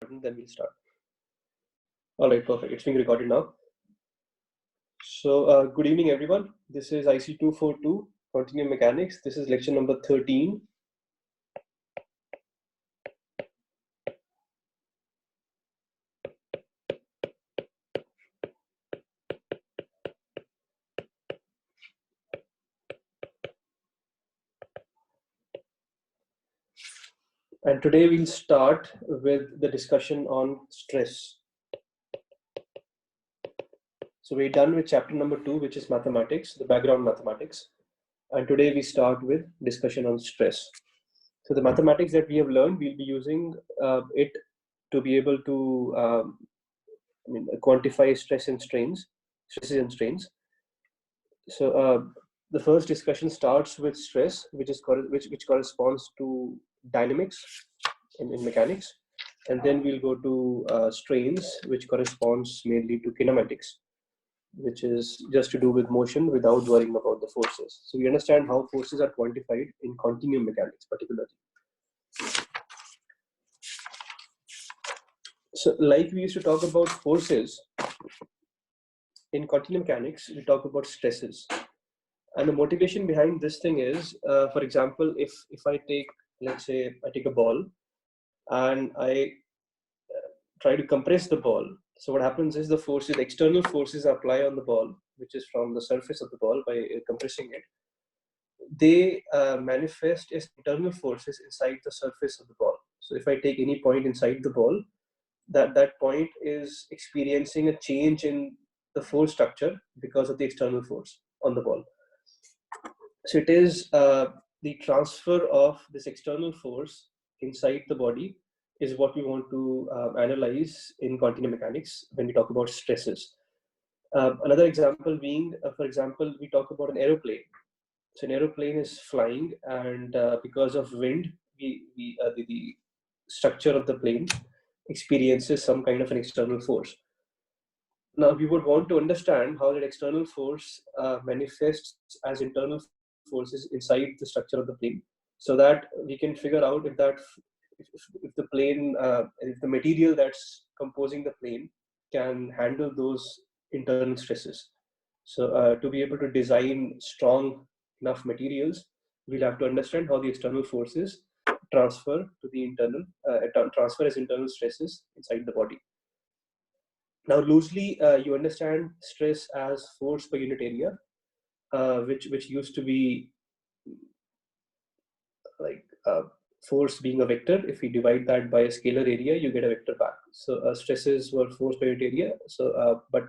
Then we'll start. All right, perfect. It's being recorded now. So, good evening, everyone. This is IC242, Continuum Mechanics. This is lecture number 13. And today we'll start with the discussion on stress. So we're done with chapter number 2, which is mathematics, the background mathematics. And today we start with discussion on stress. So the mathematics that we have learned, we'll be using it to be able to quantify stress and strains, stresses and strains. So the first discussion starts with stress, which corresponds to dynamics in mechanics, and then we'll go to strains, which corresponds mainly to kinematics, which is just to do with motion without worrying about the forces. So we understand how forces are quantified in continuum mechanics particularly. So like we used to talk about forces, in continuum mechanics, we talk about stresses. And the motivation behind this thing is, for example, if I take, let's say, I take a ball and I try to compress the ball. So what happens is the forces, external forces apply on the ball, which is from the surface of the ball by compressing it. They manifest as internal forces inside the surface of the ball. So if I take any point inside the ball, that point is experiencing a change in the force structure because of the external force on the ball. So it is the transfer of this external force inside the body is what we want to analyze in continuum mechanics when we talk about stresses. Another example being, for example, we talk about an aeroplane. So an aeroplane is flying, and because of wind, the structure of the plane experiences some kind of an external force. Now, we would want to understand how that external force manifests as internal forces inside the structure of the plane, so that we can figure out if the plane, if the material that's composing the plane can handle those internal stresses. So to be able to design strong enough materials, we'll have to understand how the external forces transfer to the internal, transfer as internal stresses inside the body. Now, loosely, you understand stress as force per unit area, which used to be like force being a vector. If we divide that by a scalar area, you get a vector back. So stresses were force per unit area. So, but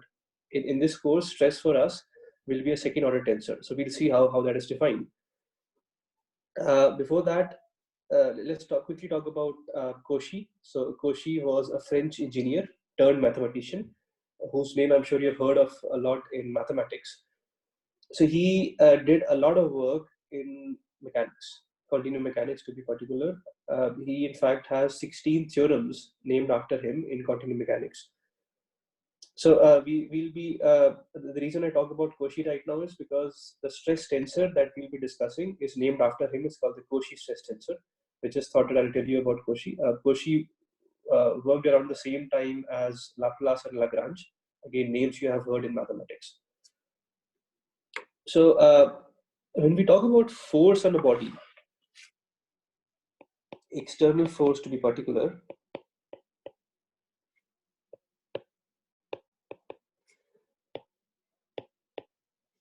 in this course, stress for us will be a second order tensor. So we'll see how that is defined. Before that, let's quickly talk about Cauchy. So Cauchy was a French engineer turned mathematician, whose name I'm sure you've heard of a lot in mathematics. So he did a lot of work in mechanics, continuum mechanics to be particular. He in fact has 16 theorems named after him in continuum mechanics. So the reason I talk about Cauchy right now is because the stress tensor that we'll be discussing is named after him. It's called the Cauchy stress tensor, which is thought that I'll tell you about Cauchy. Cauchy worked around the same time as Laplace and Lagrange. Again, names you have heard in mathematics. So when we talk about force on a body, external force to be particular,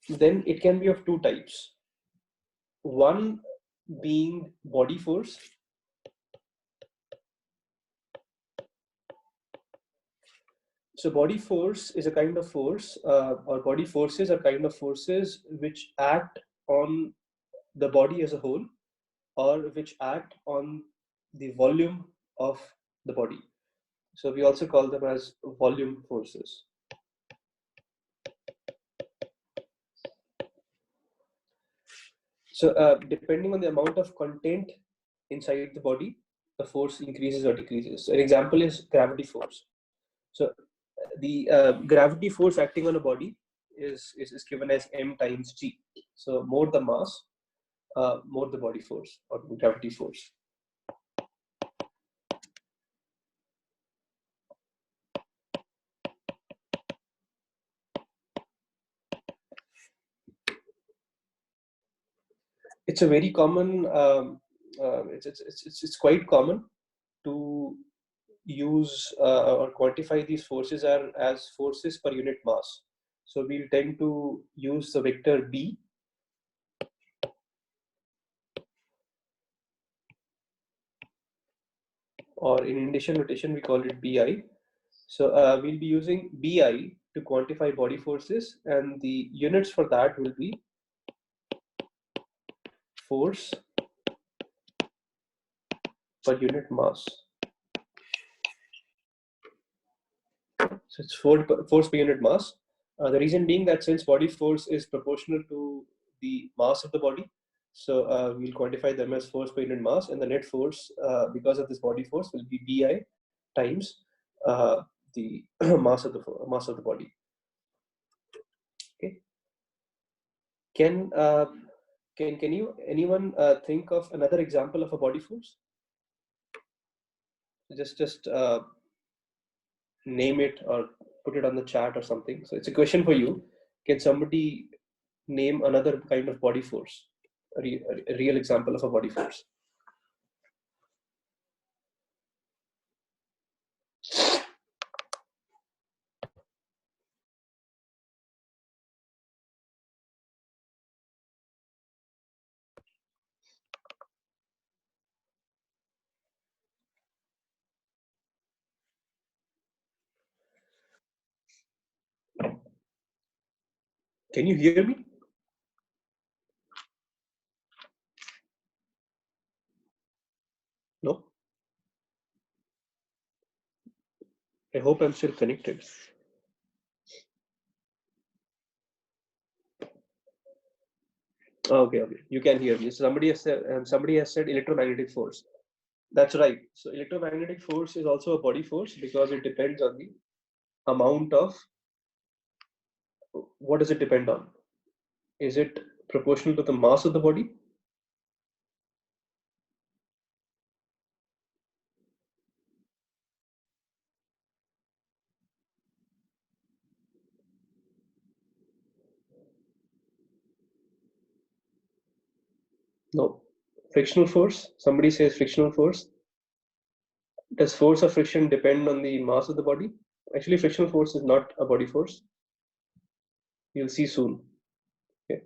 then it can be of two types. One being body force. So body force is a kind of force, or body forces are kind of forces which act on the body as a whole, or which act on the volume of the body. So we also call them as volume forces. So depending on the amount of content inside the body, the force increases or decreases. So an example is gravity force. So the gravity force acting on a body is given as m times g. So more the mass, more the body force or gravity force. It's a very common, it's quite common to use or quantify these forces as forces per unit mass. So we'll tend to use the vector B, or in Indian notation we call it BI. So we'll be using BI to quantify body forces, and the units for that will be force per unit mass. So it's force per unit mass. The reason being that since body force is proportional to the mass of the body, so we'll quantify them as force per unit mass, and the net force because of this body force will be BI times the mass of the body. Okay. Can you anyone think of another example of a body force? Just name it or put it on the chat or something. So it's a question for you. Can somebody name another kind of body force? A real example of a body force. Can you hear me? No? I hope I'm still connected. Okay, okay. You can hear me. So somebody has said electromagnetic force. That's right. So electromagnetic force is also a body force because it depends on the amount of, what does it depend on? Is it proportional to the mass of the body? No. Frictional force? Somebody says frictional force. Does force of friction depend on the mass of the body? Actually, frictional force is not a body force. You'll see soon. Okay.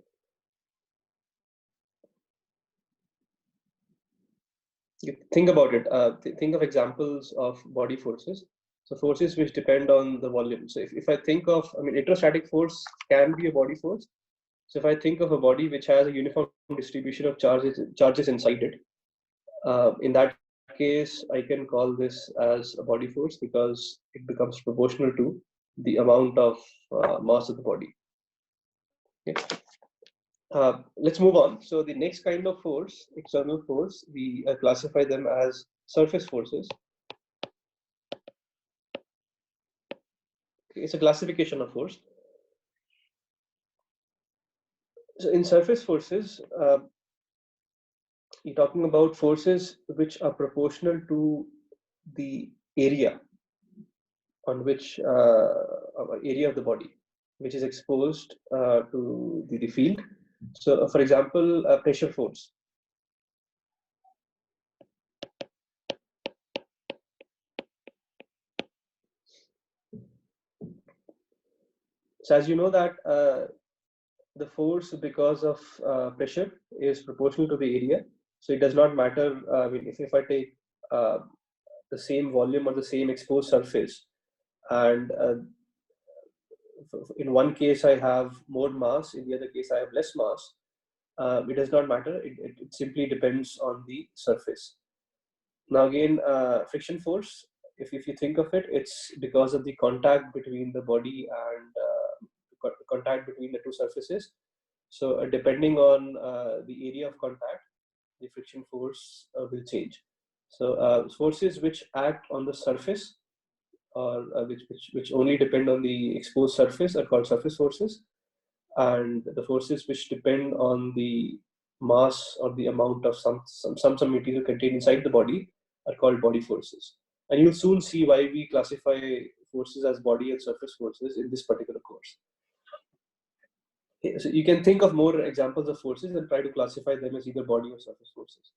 Think about it. Think of examples of body forces. So forces which depend on the volume. So if I think of, I mean, electrostatic force can be a body force. So if I think of a body which has a uniform distribution of charges inside it, in that case, I can call this as a body force because it becomes proportional to the amount of mass of the body. Okay. Let's move on. So the next kind of force, external force, we classify them as surface forces. It's a classification of force. So in surface forces, you're talking about forces which are proportional to the area on which area of the body which is exposed to the field. So, for example, pressure force. So, as you know that the force because of pressure is proportional to the area. So it does not matter. I mean, if I take the same volume or the same exposed surface, and in one case I have more mass, in the other case I have less mass, it does not matter. It simply depends on the surface. Now again, friction force, if you think of it, it's because of the contact between the body and contact between the two surfaces. So depending on the area of contact, the friction force will change. So forces which act on the surface, or which only depend on the exposed surface, are called surface forces, and the forces which depend on the mass or the amount of some material contained inside the body are called body forces. And you'll soon see why we classify forces as body and surface forces in this particular course. So you can think of more examples of forces and try to classify them as either body or surface forces.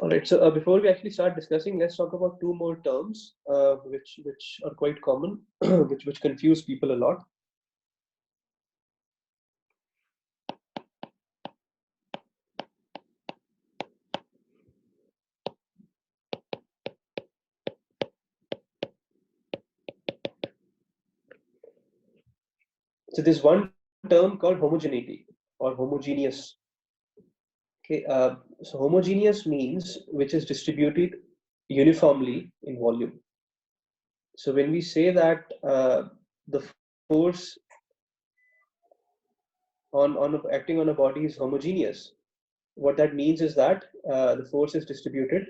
All right. So before we actually start discussing, let's talk about two more terms, which are quite common, which confuse people a lot. So there's one term called homogeneity or homogeneous. Okay. So homogeneous means which is distributed uniformly in volume. So when we say that the force on acting on a body is homogeneous, what that means is that the force is distributed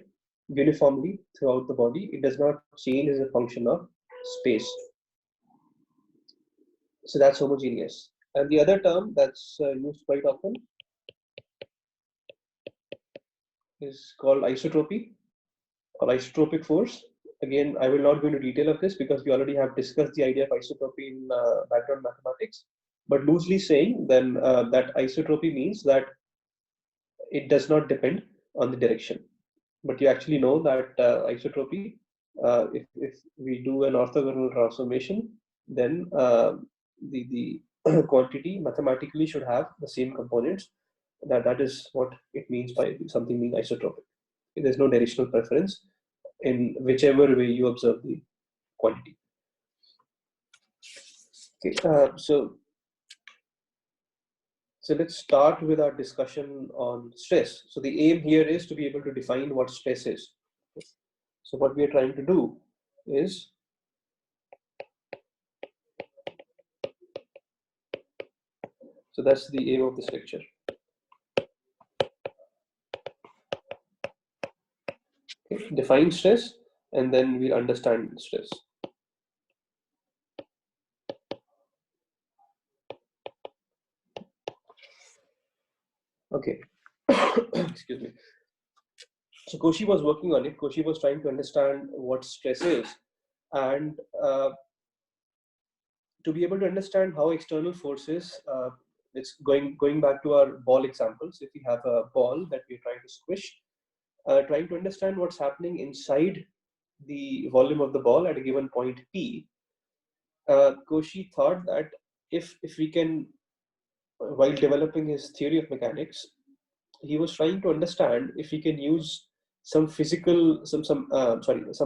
uniformly throughout the body. It does not change as a function of space. So that's homogeneous. And the other term that's used quite often is called isotropy or isotropic force. Again, I will not go into detail of this because we already have discussed the idea of isotropy in background mathematics. But loosely saying, then that isotropy means that it does not depend on the direction. But you actually know that isotropy, if we do an orthogonal transformation, then the quantity mathematically should have the same components. That is what it means by something being isotropic. There's no directional preference in whichever way you observe the quantity. Okay, so let's start with our discussion on stress. So the aim here is to be able to define what stress is. So what we are trying to do is, so that's the aim of this lecture. Okay. Define stress, and then we'll understand stress. Okay. Excuse me. So Koshi was working on it. Koshi was trying to understand what stress is, and to be able to understand how external forces. It's going back to our ball examples. If we have a ball that we're trying to squish, trying to understand what's happening inside the volume of the ball at a given point P, Cauchy thought that if we can, while developing his theory of mechanics, he was trying to understand if he can use some physical, some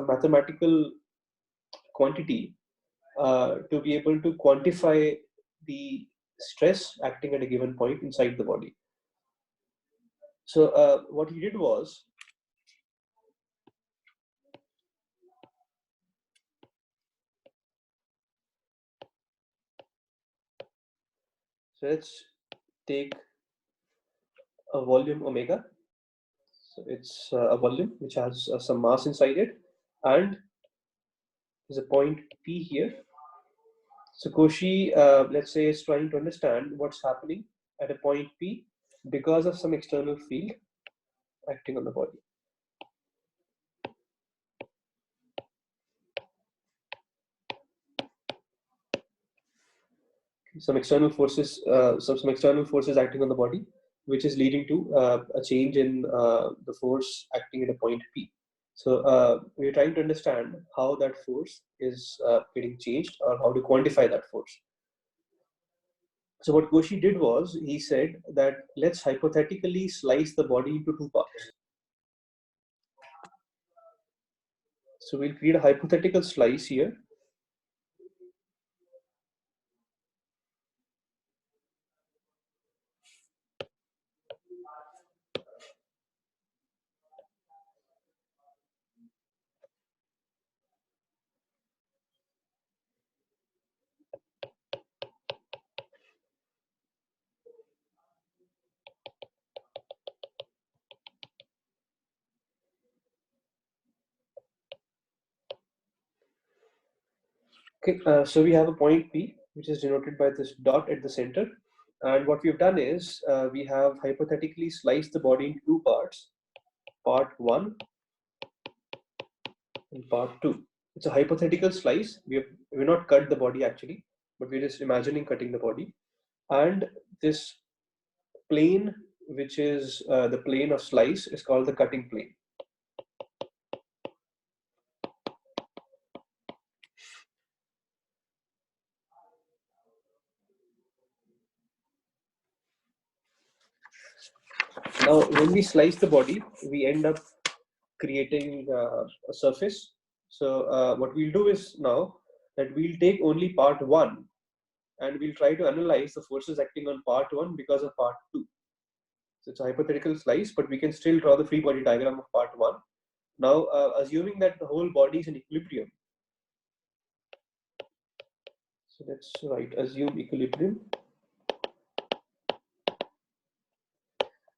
mathematical quantity to be able to quantify the stress acting at a given point inside the body. So what he did was, so let's take a volume omega. So it's a volume which has some mass inside it, and there's a point P here. So Cauchy, let's say, is trying to understand what's happening at a point P because of some external field acting on the body. Some external forces, some external forces acting on the body, which is leading to a change in the force acting at a point P. So we're trying to understand how that force is getting changed, or how to quantify that force. So what Cauchy did was, he said that let's hypothetically slice the body into two parts. So we'll create a hypothetical slice here. Okay, so we have a point P, which is denoted by this dot at the center. And what we've done is we have hypothetically sliced the body into two parts, part 1 and part 2. It's a hypothetical slice. We're not cut the body actually, but we're just imagining cutting the body. And this plane, which is the plane of slice, is called the cutting plane. Now, when we slice the body, we end up creating a surface. So what we'll do is now that we'll take only part 1 and we'll try to analyze the forces acting on part 1 because of part 2. So it's a hypothetical slice, but we can still draw the free body diagram of part 1. Now, assuming that the whole body is in equilibrium. So let's write assume equilibrium.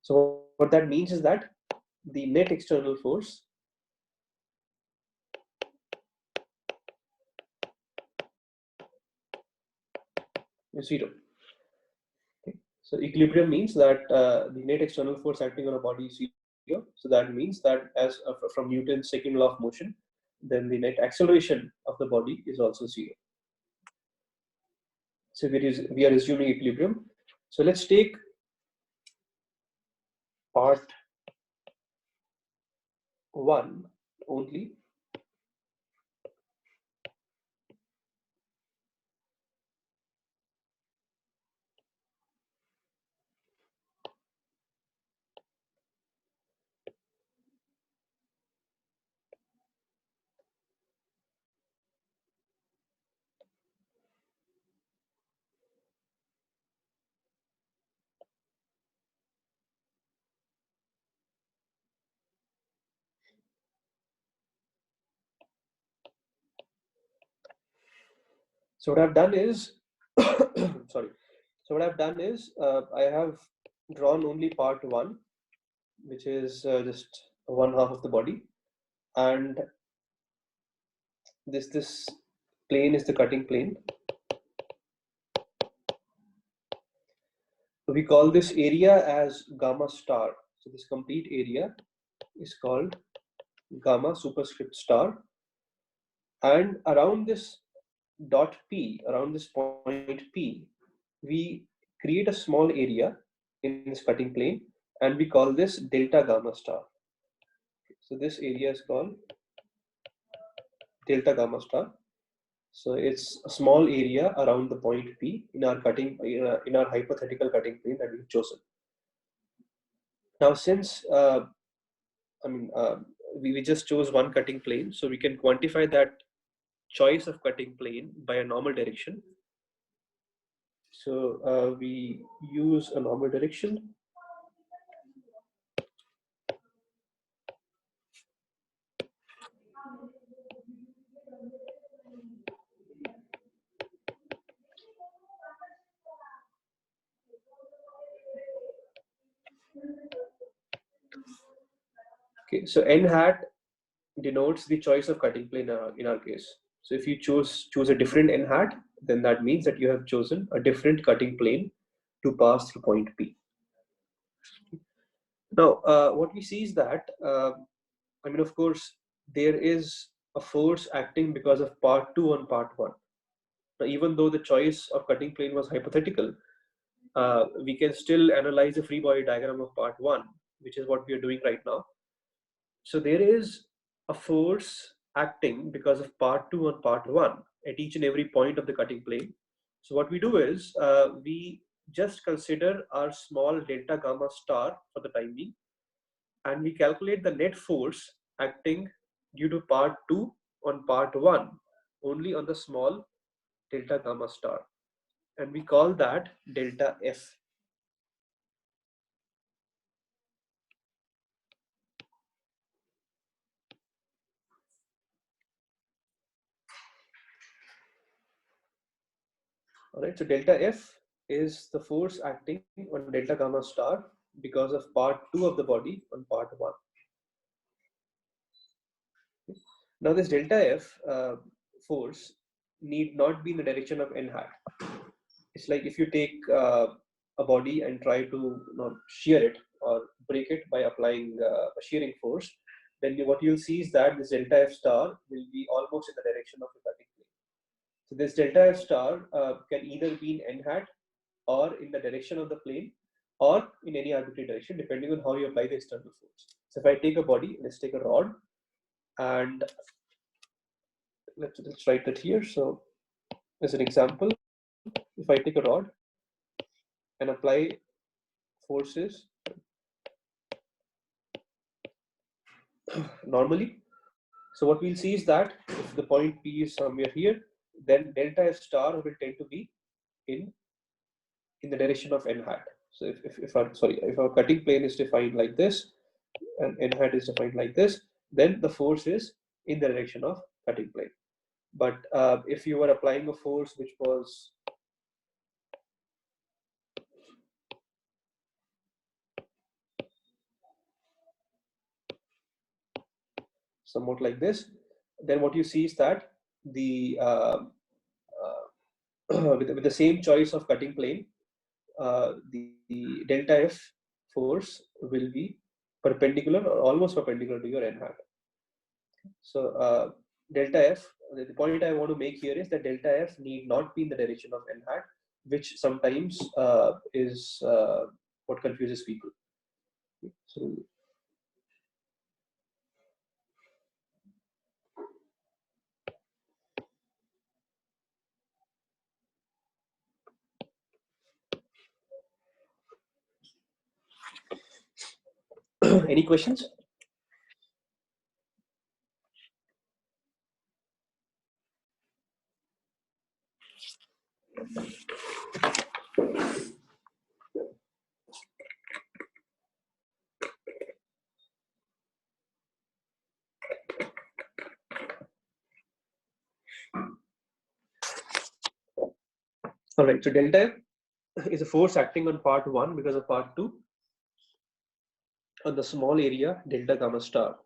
So what that means is that the net external force is 0. Okay. So equilibrium means that the net external force acting on a body is 0. So that means that as from Newton's second law of motion, then the net acceleration of the body is also 0. So we are assuming equilibrium. So let's take part 1 only. So what I've done is, sorry. So what I've done is I have drawn only part 1, which is just one half of the body, and this plane is the cutting plane. So we call this area as gamma star. So this complete area is called gamma superscript star, and around this dot P, around this point P, we create a small area in this cutting plane, and we call this delta gamma star. So this area is called delta gamma star. So it's a small area around the point P in our in our hypothetical cutting plane that we've chosen. Now, since we just chose one cutting plane, so we can quantify that choice of cutting plane by a normal direction. So we use a normal direction. Okay, so n hat denotes the choice of cutting plane in our case. So if you choose a different n hat, then that means that you have chosen a different cutting plane to pass through point P. Now, what we see is that, of course, there is a force acting because of part 2 on part 1. Now, even though the choice of cutting plane was hypothetical, we can still analyze the free body diagram of part 1, which is what we are doing right now. So there is a force acting because of part 2 on part 1 at each and every point of the cutting plane. So what we do is we just consider our small delta gamma star for the time being, and we calculate the net force acting due to part 2 on part 1 only on the small delta gamma star, and we call that delta F. All right, so delta F is the force acting on delta gamma star because of part 2 of the body on part 1. Now this delta F force need not be in the direction of n hat. It's like if you take a body and try to shear it or break it by applying a shearing force, then what you'll see is that this delta F star will be almost in the direction of the cutting plane. So this delta F star can either be in n hat or in the direction of the plane or in any arbitrary direction depending on how you apply the external force. So if I take a body, let's take a rod, and let's write that here. So as an example, if I take a rod and apply forces normally, so what we'll see is that if the point P is somewhere here, then delta F star will tend to be in the direction of n hat. So if our cutting plane is defined like this and n hat is defined like this, then the force is in the direction of cutting plane. But if you were applying a force which was somewhat like this, then what you see is that the with the same choice of cutting plane, the delta F force will be perpendicular or almost perpendicular to your n hat. So delta F, the point I want to make here is that delta F need not be in the direction of n hat, which sometimes is what confuses people. So any questions? All right, so delta F is a force acting on part 1 because of part 2 on the small area delta gamma star.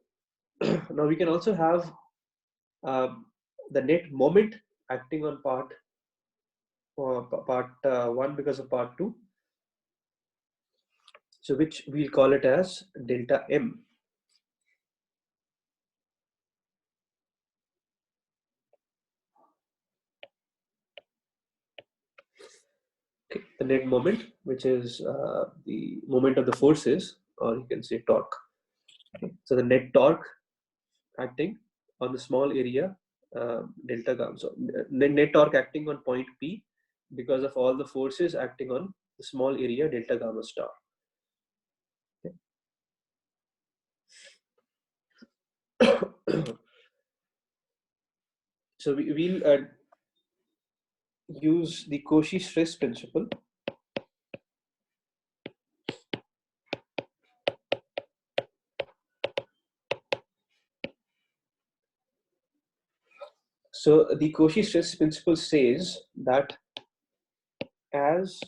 Now we can also have the net moment acting on part 1 because of part 2, so which we'll call it as delta M. Okay. The net moment, which is the moment of the forces, or you can say torque. Okay. So the net torque acting on the small area delta gamma. So net torque acting on point P because of all the forces acting on the small area delta gamma star. Okay. So we'll use the Cauchy stress principle. So the Cauchy stress principle says that as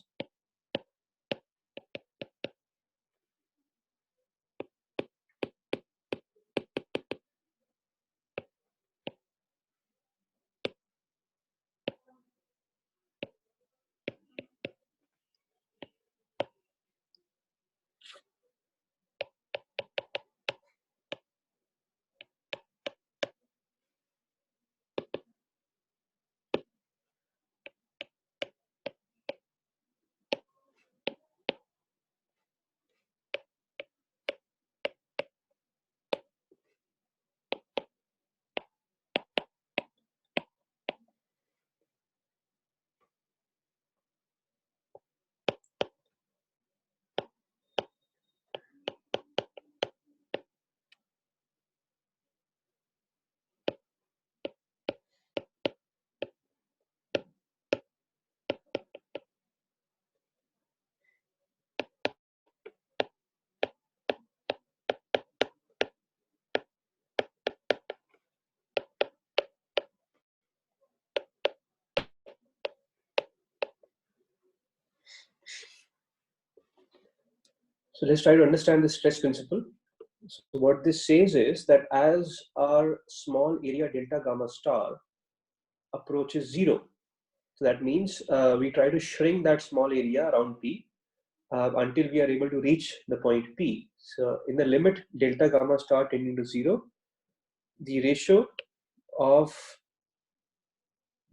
so let's try to understand the stress principle. So what this says is that as our small area delta gamma star approaches 0, so that means we try to shrink that small area around P. until we are able to reach the point P. So in the limit delta gamma star tending to 0, the ratio of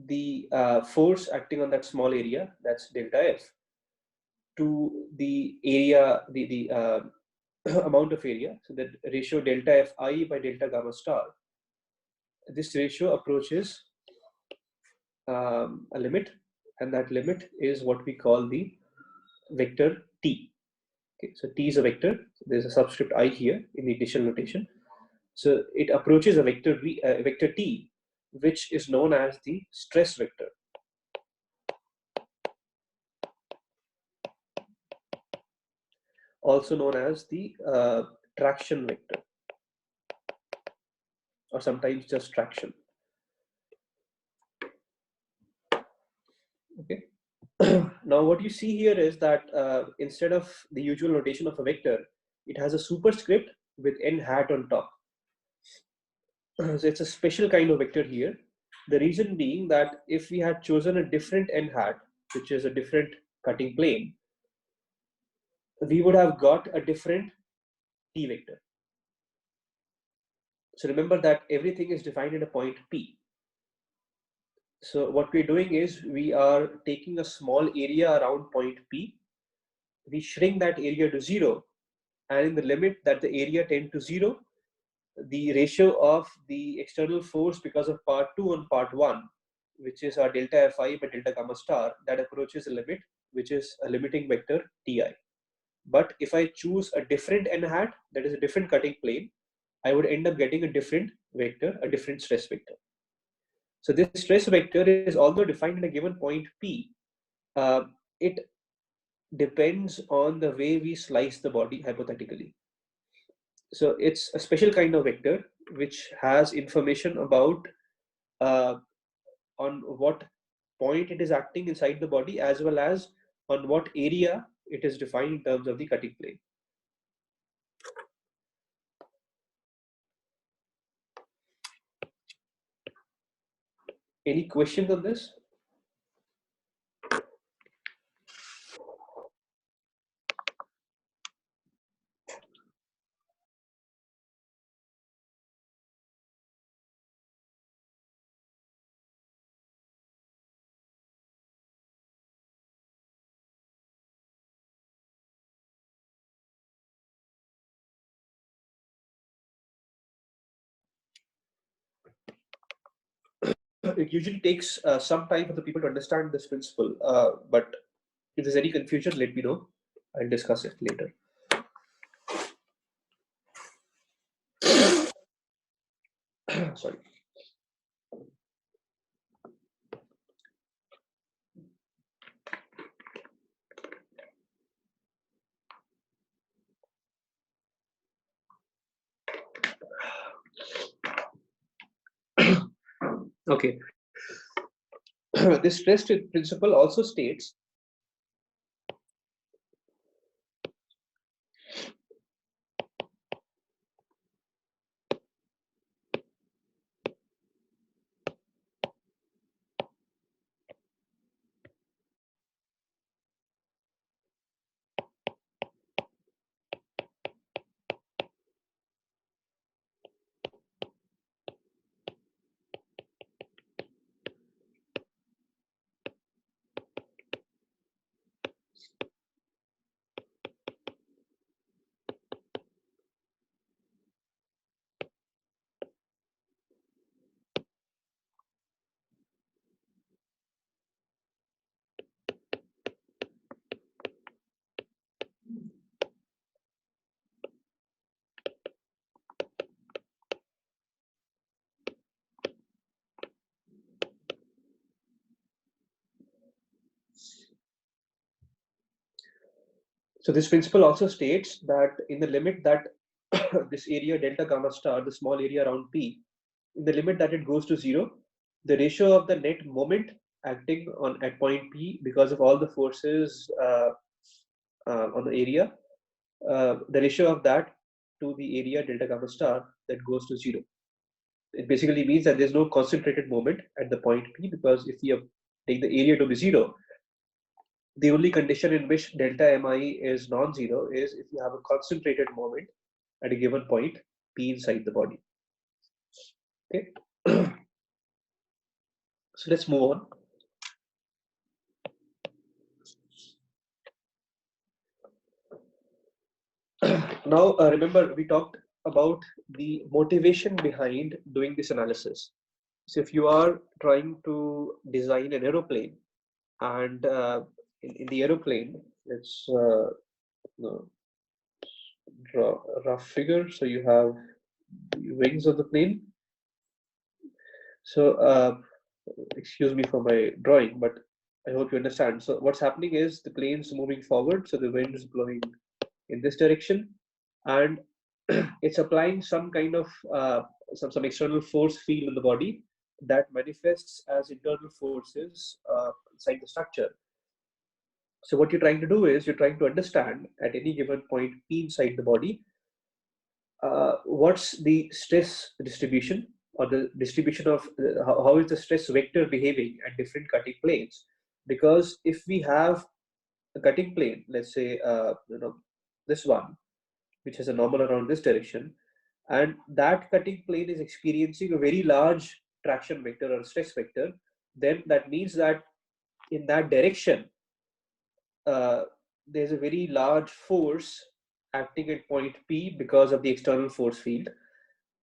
the force acting on that small area, that's delta F, to the area, the amount of area, so that ratio delta Fi by delta gamma star, this ratio approaches a limit, and that limit is what we call the vector t. Okay, so t is a vector. There's a subscript I here in the initial notation. So it approaches a vector t, which is known as the stress vector. Also known as the traction vector, or sometimes just traction. Okay. Now what you see here is that instead of the usual notation of a vector, it has a superscript with n hat on top. So it's a special kind of vector here. The reason being that if we had chosen a different n hat, which is a different cutting plane, we would have got a different t vector. So remember that everything is defined at a point P. So what we're doing is we are taking a small area around point P, we shrink that area to 0, and in the limit that the area tends to 0, the ratio of the external force because of part 2 on part 1, which is our delta Fi by delta gamma star, that approaches a limit, which is a limiting vector Ti. But if I choose a different n hat, that is a different cutting plane, I would end up getting a different vector, a different stress vector. So this stress vector is, although defined at a given point P, it depends on the way we slice the body hypothetically. So it's a special kind of vector which has information about on what point it is acting inside the body, as well as on what area it is defined in terms of the cutting plane. Any questions on this? It usually takes some time for the people to understand this principle, but if there's any confusion, let me know. I'll discuss it later. Sorry. Okay. This stress principle also states So this principle also states that in the limit that this area delta gamma star, the small area around P, in the limit that it goes to 0, the ratio of the net moment acting on at point P because of all the forces on the area, the ratio of that to the area delta gamma star, that goes to 0. It basically means that there's no concentrated moment at the point P, because if you take the area to be 0, The only condition in which delta mi is non-zero is if you have a concentrated moment at a given point p inside the body. Okay, so let's move on. Now, remember, we talked about the motivation behind doing this analysis. So if you are trying to design an aeroplane, and in the aeroplane, let's no, draw a rough figure. So you have the wings of the plane. So excuse me for my drawing, but I hope you understand. So what's happening is the plane's moving forward, so the wind is blowing in this direction, and it's applying some kind of some external force field in the body that manifests as internal forces inside the structure. So what you're trying to do is you're trying to understand at any given point P inside the body, what's the stress distribution or the distribution of how is the stress vector behaving at different cutting planes. Because if we have a cutting plane, let's say this one, which has a normal around this direction, and that cutting plane is experiencing a very large traction vector or stress vector, then that means that in that direction, uh, there's a very large force acting at point P because of the external force field,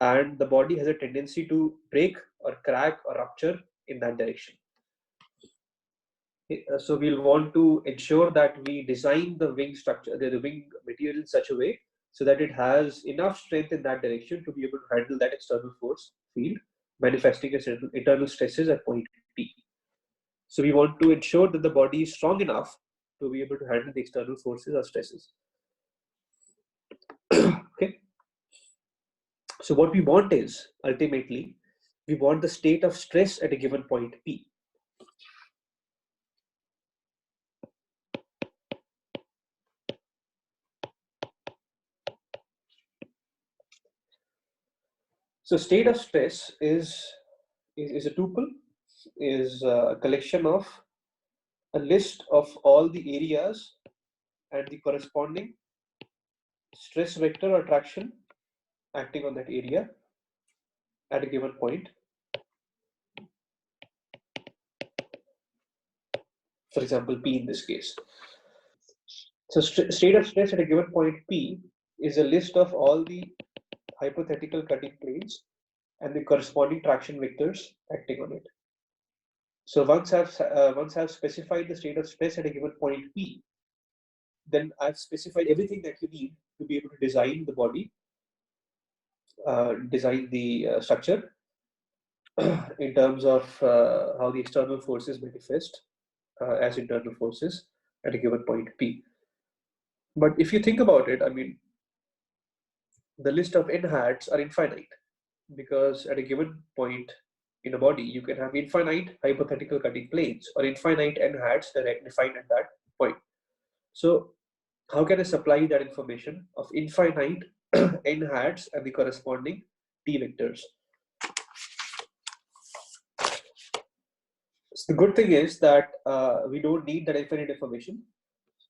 and the body has a tendency to break or crack or rupture in that direction. So we'll want to ensure that we design the wing structure, the wing material in such a way so that it has enough strength in that direction to be able to handle that external force field manifesting as internal stresses at point P. So we want to ensure that the body is strong enough to be able to handle the external forces or stresses. Okay. So what we want is ultimately we want the state of stress at a given point P. So state of stress is a tuple, is a collection of a list of all the areas and the corresponding stress vector or traction acting on that area at a given point. For example, P in this case. So state of stress at a given point P is a list of all the hypothetical cutting planes and the corresponding traction vectors acting on it. So once I've specified the state of stress at a given point P, then I've specified everything that you need to be able to design the body, design the structure in terms of how the external forces manifest as internal forces at a given point P. But if you think about it, I mean, the list of n hats are infinite because at a given point in a body, you can have infinite hypothetical cutting planes or infinite n hats that are defined at that point. So how can I supply that information of infinite n hats and the corresponding t vectors? So the good thing is that we don't need that infinite information.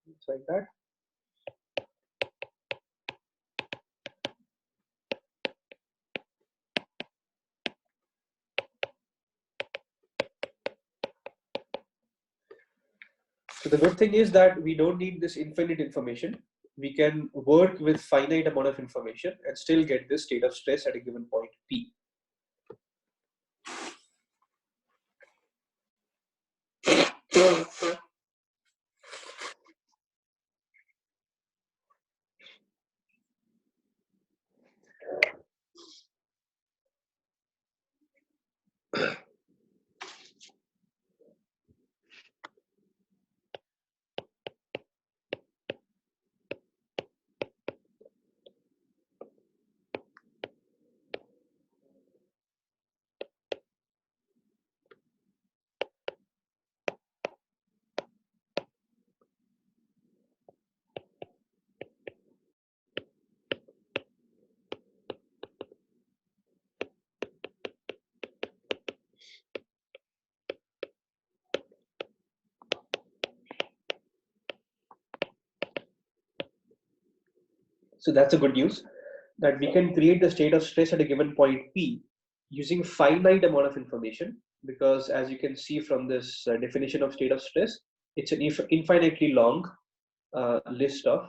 It's like that. So the good thing is that we don't need this infinite information. We can work with finite amount of information and still get this state of stress at a given point P. So that's a good news, that we can create the state of stress at a given point P using finite amount of information, because as you can see from this definition of state of stress, it's an infinitely long list of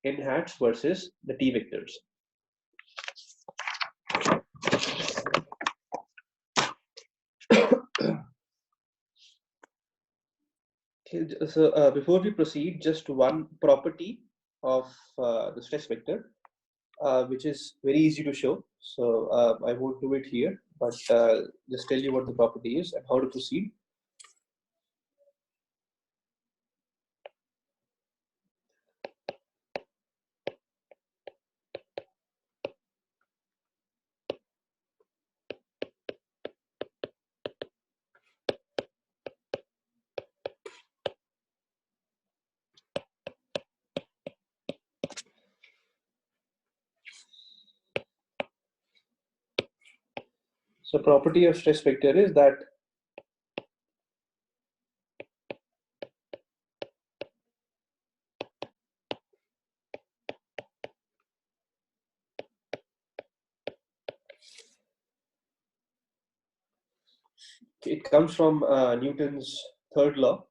n hats versus the t vectors. So before we proceed, just one property of the stress vector, which is very easy to show. So I won't do it here, but just tell you what the property is and how to proceed. So property of stress vector is that it comes from Newton's third law.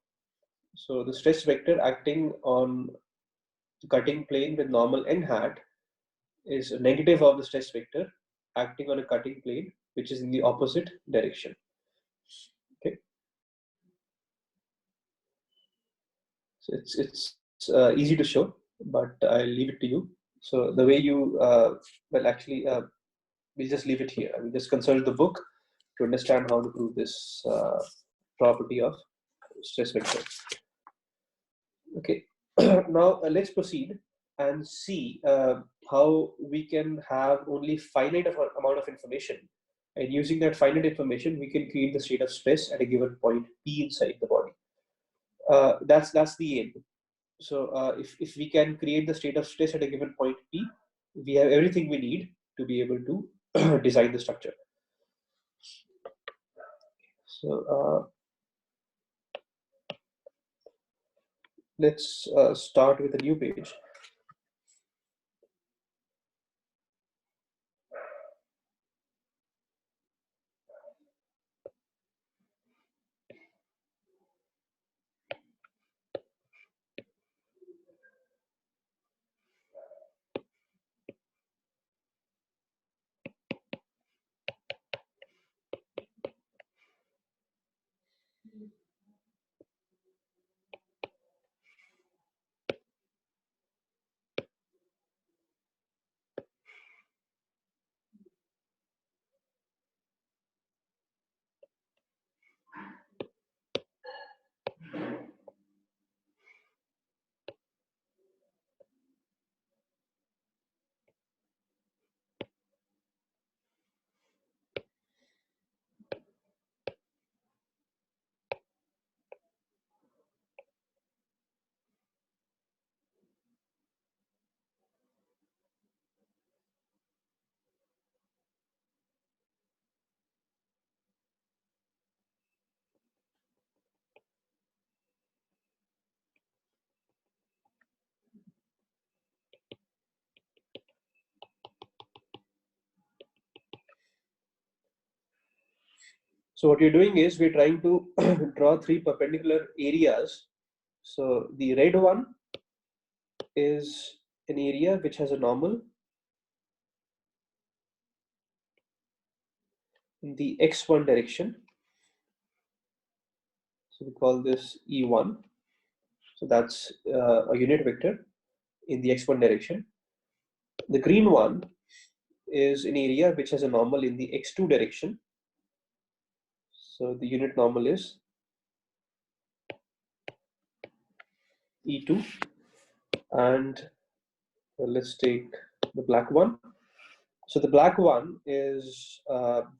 So the stress vector acting on the cutting plane with normal n hat is a negative of the stress vector acting on a cutting plane which is in the opposite direction. Okay, so it's easy to show, but I'll leave it to you. So the way you well, actually, we'll just leave it here. I will just consult the book to understand how to prove this property of stress vector. Okay, now let's proceed and see how we can have only finite amount of information, and using that finite information we can create the state of stress at a given point P inside the body. That's the aim. So if we can create the state of stress at a given point P, we have everything we need to be able to design the structure. So let's start with a new page. So what you're doing is we're trying to draw three perpendicular areas. So the red one is an area which has a normal in the x1 direction. So we call this E1. So that's a unit vector in the x1 direction. The green one is an area which has a normal in the x2 direction. So the unit normal is E2. And let's take the black one. So the black one is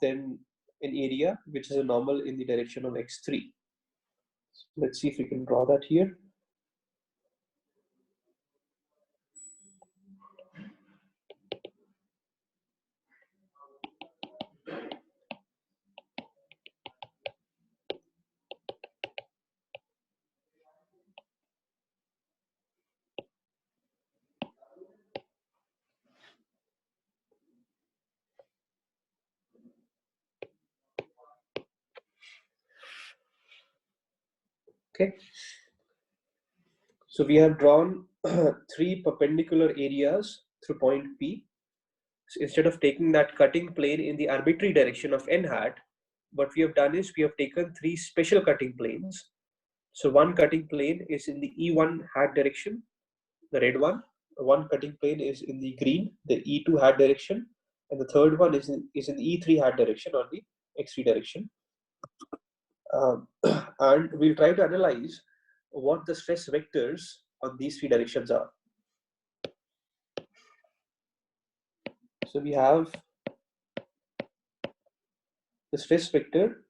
then an area which is a normal in the direction of x3. So let's see if we can draw that here. Okay, so we have drawn three perpendicular areas through point P. So instead of taking that cutting plane in the arbitrary direction of n hat, what we have done is we have taken three special cutting planes. So one cutting plane is in the E1 hat direction, the red one. One cutting plane is in the green, the E2 hat direction, and the third one is in the E3 hat direction or the X3 direction. And we'll try to analyze what the stress vectors on these three directions are. So we have the stress vector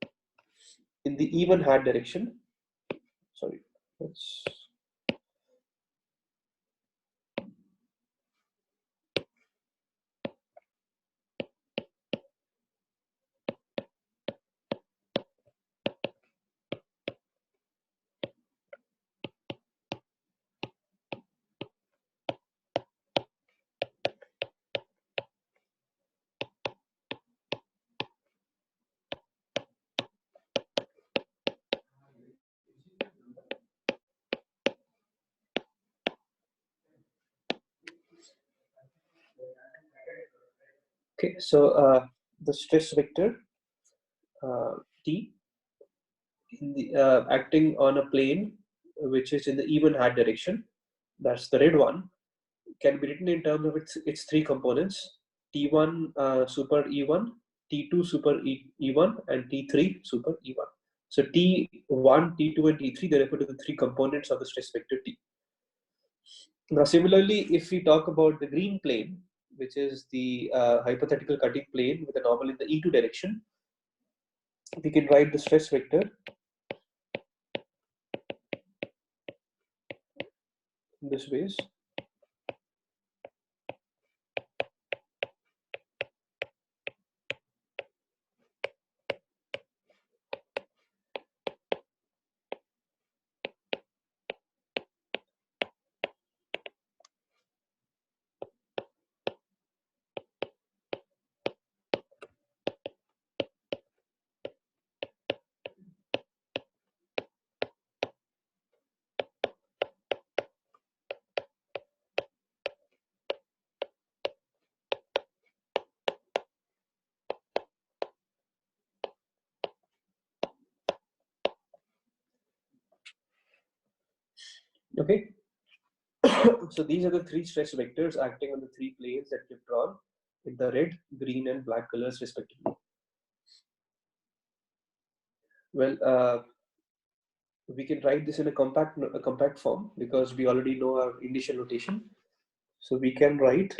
in the E1 hat direction. Sorry, let's okay. So the stress vector T in the acting on a plane which is in the E1 hat direction. That's the red one. Can be written in terms of its three components: T1 super E1, T2 super E1, and T3 super E1. So T1, T2, and T3, they refer to the three components of the stress vector T. Now, similarly, if we talk about the green plane, which is the hypothetical cutting plane with a normal in the E2 direction, we can write the stress vector in this ways. Okay, so these are the three stress vectors acting on the three planes that we've drawn in the red, green, and black colors respectively. Well, we can write this in a compact form because we already know our initial notation. So we can write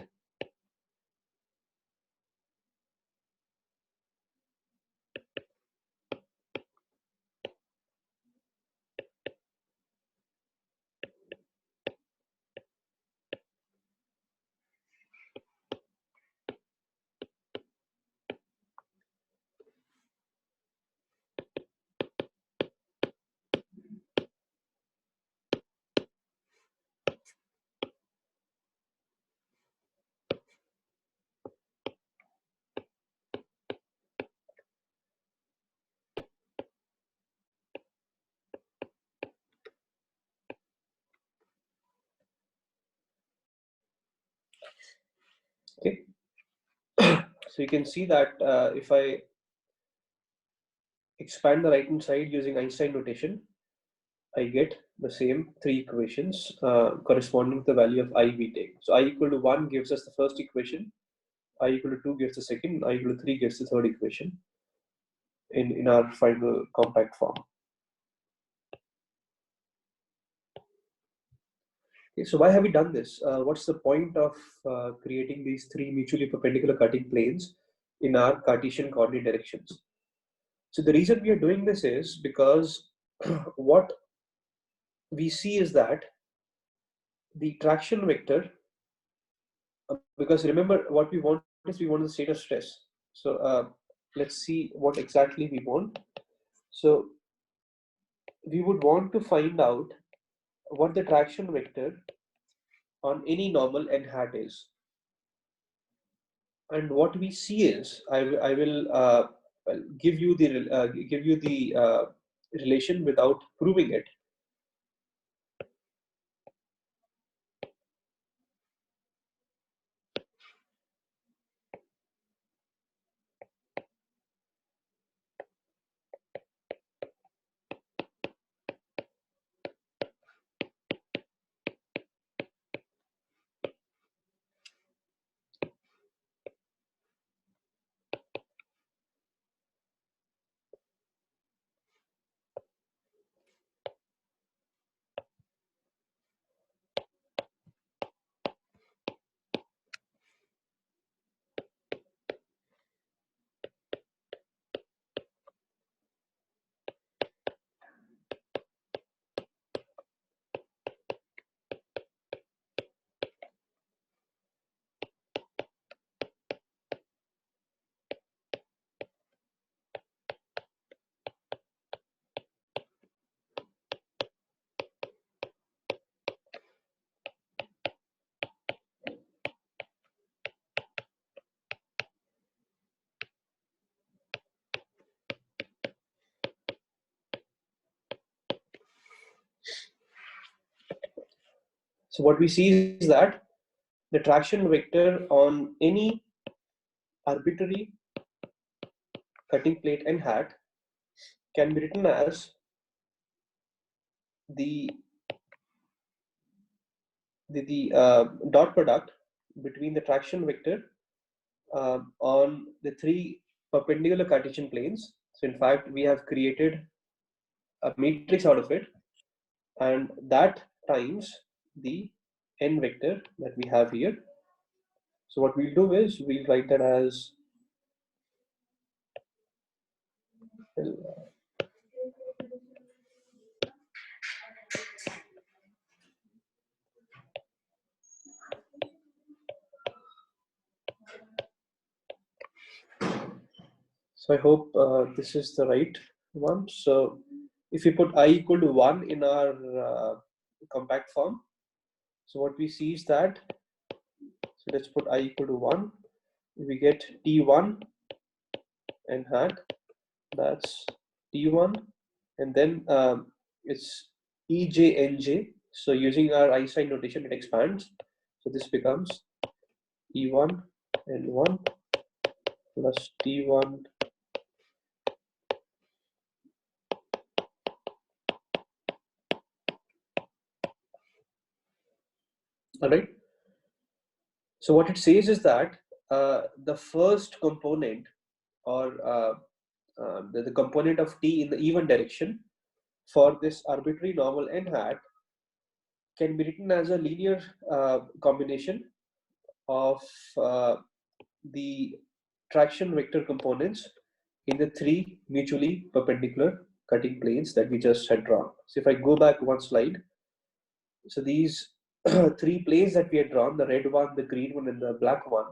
okay. So you can see that if I expand the right hand side using Einstein notation, I get the same three equations corresponding to the value of I we take. So I equal to 1 gives us the first equation, I equal to 2 gives the second, I equal to 3 gives the third equation in our final compact form. Okay, so why have we done this? What's the point of creating these three mutually perpendicular cutting planes in our Cartesian coordinate directions? So the reason we are doing this is because what we see is that the traction vector, because remember what we want is we want the state of stress. So let's see what exactly we want. So we would want to find out what the traction vector on any normal n hat is. And what we see is, I will give you the relation without proving it. So what we see is that the traction vector on any arbitrary cutting plate and hat can be written as the dot product between the traction vector on the three perpendicular Cartesian planes. So in fact, we have created a matrix out of it, and that times the n vector that we have here. So what we'll do is we'll write that as so I hope this is the right one. So if we put I equal to 1 in our compact form, so what we see is that, so let's put I equal to 1, we get T1 and hat, that's T1, and then it's EJNJ. So using our I sign notation, it expands. So this becomes E1 N1 plus T1. All right. So what it says is that the first component, or the component of T in the even direction for this arbitrary normal n hat can be written as a linear combination of the traction vector components in the three mutually perpendicular cutting planes that we just had drawn. So if I go back one slide, so these three planes that we had drawn, the red one, the green one, and the black one,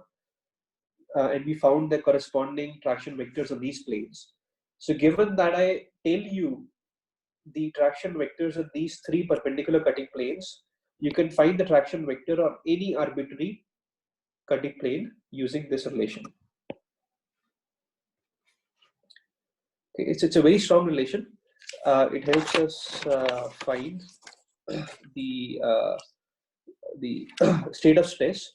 and we found the corresponding traction vectors on these planes. So given that I tell you the traction vectors of these three perpendicular cutting planes, you can find the traction vector on any arbitrary cutting plane using this relation. Okay, it's a very strong relation. It helps us find the state of stress,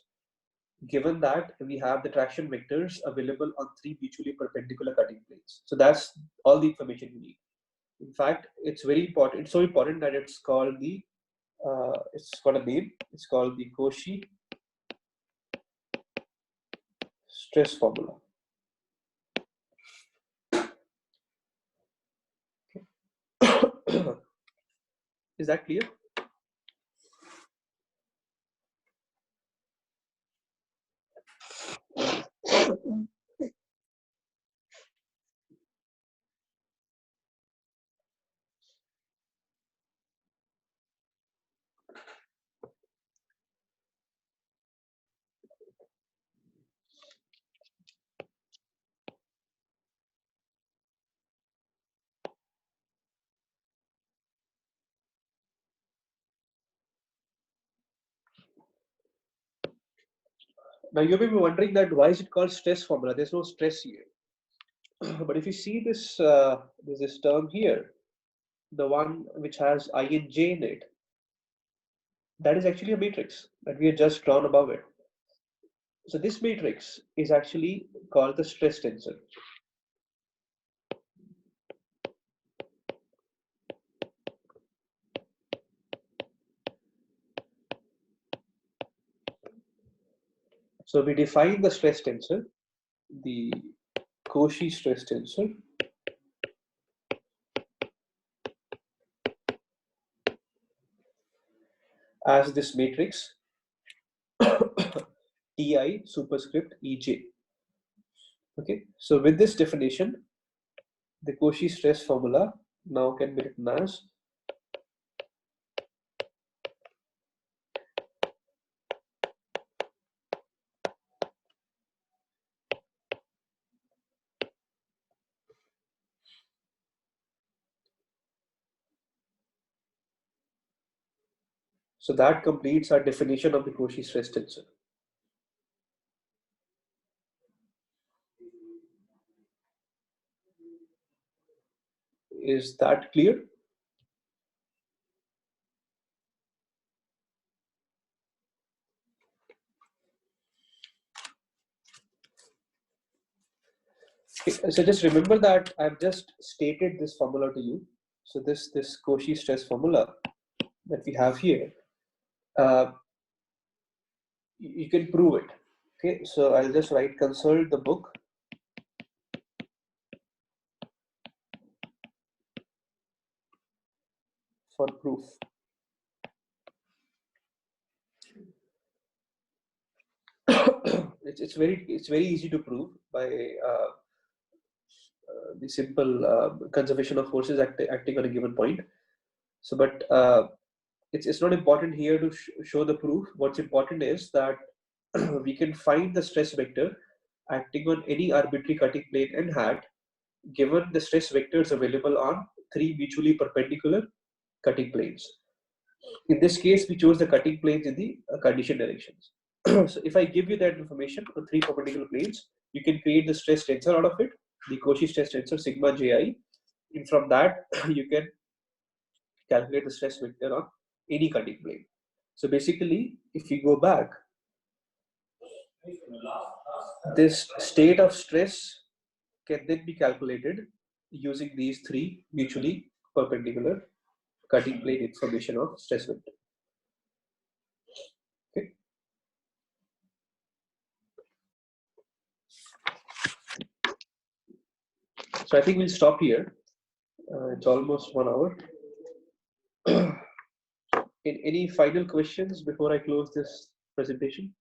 given that we have the traction vectors available on three mutually perpendicular cutting planes. So that's all the information we need. In fact, it's very important. It's so important that it's called it's got a name. It's called the Cauchy stress formula. Is that clear? Now you may be wondering that why is it called stress formula? There's no stress here. But if you see this, there's this term here, the one which has I and J in it, that is actually a matrix that we have just drawn above it. So this matrix is actually called the stress tensor. So we define the stress tensor, the Cauchy stress tensor, as this matrix Ti superscript Ej. Okay, so with this definition, the Cauchy stress formula now can be written as so that completes our definition of the Cauchy stress tensor. Is that clear? Okay, so just remember that I've just stated this formula to you. So this Cauchy stress formula that we have here, uh, you can prove it. Okay, so I'll just write consult the book for proof. It's very easy to prove by the simple conservation of forces acting on a given point. So, but it's not important here to show the proof. What's important is that we can find the stress vector acting on any arbitrary cutting plane n hat, given the stress vectors available on three mutually perpendicular cutting planes. In this case, we chose the cutting planes in the Cartesian directions. So if I give you that information on three perpendicular planes, you can create the stress tensor out of it, the Cauchy stress tensor sigma ji, and from that you can calculate the stress vector on any cutting plane. So basically, if we go back, this state of stress can then be calculated using these three mutually perpendicular cutting plane information of stress vector. Okay. So I think we'll stop here. It's almost 1 hour. Any final questions before I close this presentation?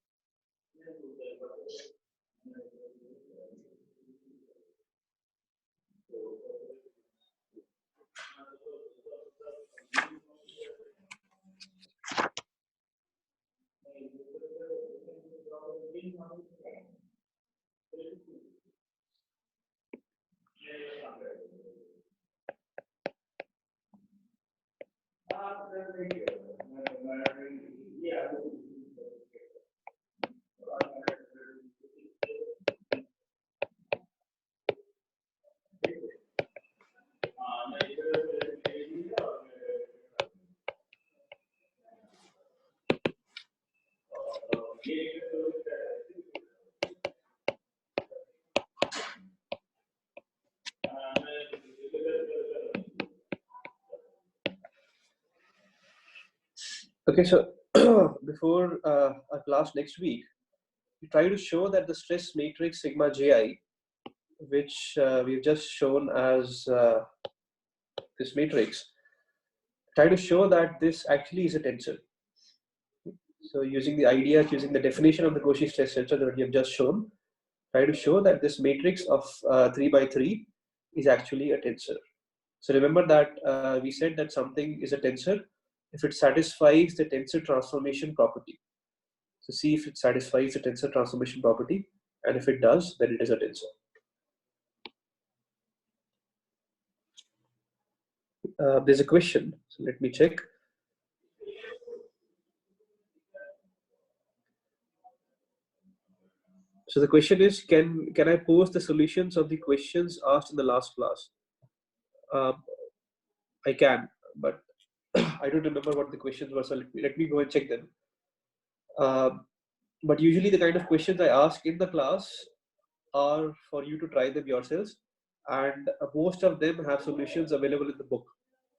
Okay, so before our class next week, we try to show that the stress matrix sigma ji, which we've just shown as this matrix, try to show that this actually is a tensor. So using the definition of the Cauchy stress tensor that we have just shown, try to show that this matrix of 3 by 3 is actually a tensor. So remember that we said that something is a tensor if it satisfies the tensor transformation property. So see if it satisfies the tensor transformation property, and if it does, then it is a tensor. There's a question, so let me check. So the question is, can I post the solutions of the questions asked in the last class? I can, but I don't remember what the questions were, so let me go and check them. But usually the kind of questions I ask in the class are for you to try them yourselves, and most of them have solutions available in the book.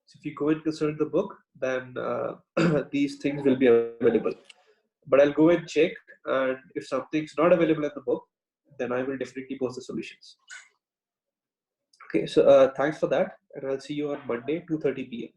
So if you go and consult the book, then these things will be available. But I'll go and check, and if something's not available in the book, then I will definitely post the solutions. Okay, so thanks for that, and I'll see you on Monday, 2:30 p.m.